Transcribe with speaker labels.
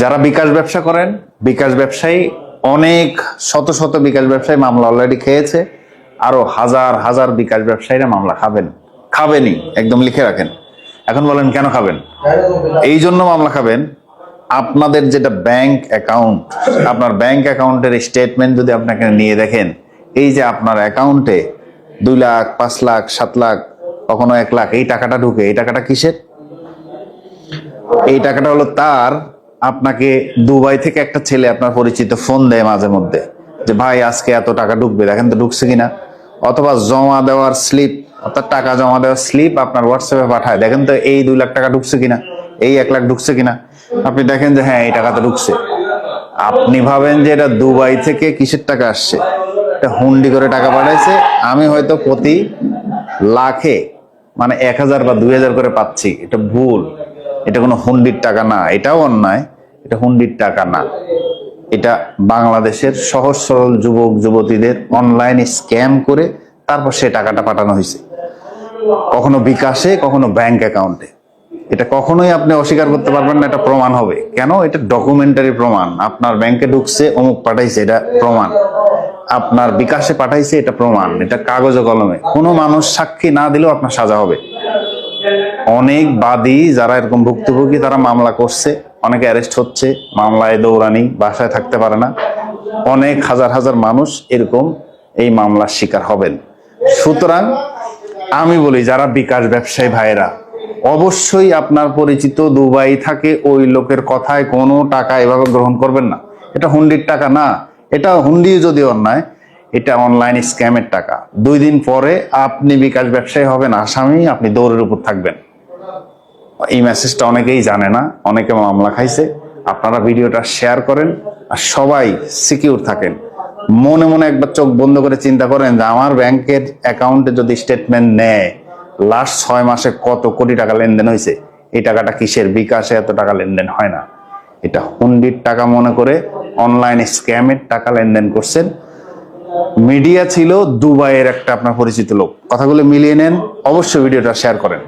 Speaker 1: যারা বিকাশ ব্যবসা করেন, বিকাশ ব্যবসায়ী অনেক শত শত বিকাশ ব্যবসায়ী মামলা অলরেডি খেয়েছে, আরো হাজার হাজার বিকাশ ব্যবসায়ীরা মামলা খাবেনই, একদম লিখে রাখেন। এখন বলেন কেন খাবেন? এই জন্য মামলা খাবেন, আপনাদের যেটা ব্যাংক অ্যাকাউন্ট, আপনার ব্যাংক অ্যাকাউন্টের স্টেটমেন্ট যদি আপনাকে নিয়ে দেখেন, এই যে আপনার অ্যাকাউন্টে 2 লাখ, 5 লাখ, 7 লাখ, কখনো 1 লাখ এই টাকাটা ঢুকে, এই টাকাটা কিসের? এই টাকাটা হলো তার, আপনাকে দুবাই থেকে একটা ছেলে আপনার পরিচিত ফোন দেয় মাঝে মধ্যে যে ভাই আজকে এত টাকা ঢুকবে, দেখেন তো ঢুকছে কিনা। অথবা জমা দেওয়ার স্লিপ, অর্থাৎ টাকা জমা দেওয়ার স্লিপ আপনার হোয়াটসঅ্যাপে পাঠায়, দেখেন তো এই 2 লাখ টাকা ঢুকছে কিনা, এই 1 লাখ ঢুকছে কিনা। আপনি দেখেন যে হ্যাঁ এই টাকা তো ঢুকছে। আপনি ভাবেন যে এটা দুবাই থেকে কিসের টাকা আসছে, এটা হুন্ডি করে টাকা পাঠাইছে, আমি হয়তো প্রতি লাখে মানে 1000 বা 2000 করে পাচ্ছি। এটা ভুল, এটা কোনো হুন্ডির টাকা না, এটাও অন্যায়, এটা হুন্ডির টাকা না। এটা বাংলাদেশের সহজ সরল যুবক যুবতীদের অনলাইনে স্ক্যাম করে তারপর সে টাকাটা পাঠানো হয়েছে, কখনো বিকাশে, কখনো ব্যাংক অ্যাকাউন্টে। এটা কখনোই আপনি অস্বীকার করতে পারবেন না, এটা প্রমাণ হবে। কেন? এটা ডকুমেন্টারি প্রমাণ। আপনার ব্যাংকে ঢুকছে, অমুক পাঠাইছে, এটা প্রমাণ। আপনার বিকাশে পাঠাইছে, এটা প্রমাণ। এটা কাগজে কলমে, কোনো মানুষ সাক্ষী না দিলেও আপনার সাজা হবে। অনেক বাদী যারা এরকম ভুক্তভোগী তারা মামলা করছে, অনেকে অ্যারেস্ট হচ্ছে, মামলায় দৌড়ানি, বাসায় থাকতে পারে না। অনেক হাজার হাজার মানুষ এরকম এই মামলার শিকার হবেন। সুতরাং আমি বলি, যারা বিকাশ ব্যবসায়ী ভাইয়েরা, অবশ্যই আপনার পরিচিত দুবাই থাকে ওই লোকের কথায় কোনো টাকা এভাবে গ্রহণ করবেন না। এটা হুন্ডির টাকা না, এটা হুন্ডি যদি অন্যায়, এটা অনলাইন স্ক্যামের টাকা। 2 দিন পরে আপনি বিকাশ ব্যবসায়ী হবেন আসামি, আপনি দৌড়ের উপর থাকবেন। এই মেসেজটা অনেকেই জানে না, অনেকে মামলা খাইছে। আপনারা ভিডিওটা শেয়ার করেন আর সবাই সিকিউর থাকেন। মনে মনে একবার চোখ বন্ধ করে চিন্তা করেন যে আমার ব্যাংকের অ্যাকাউন্টে যদি স্টেটমেন্ট নেয় লাস্ট 6 মাসে কত কোটি টাকা লেনদেন হয়েছে, এই টাকাটা কিসের? বিকাশে এত টাকা লেনদেন হয় না, এটা হুন্ডির টাকা মনে করে অনলাইন স্ক্যামের টাকা লেনদেন করছেন। মিডিয়া ছিল দুবাইয়ের একটা আপনার পরিচিত লোক। কথাগুলো মিলিয়ে নেন, অবশ্যই ভিডিওটা শেয়ার করেন।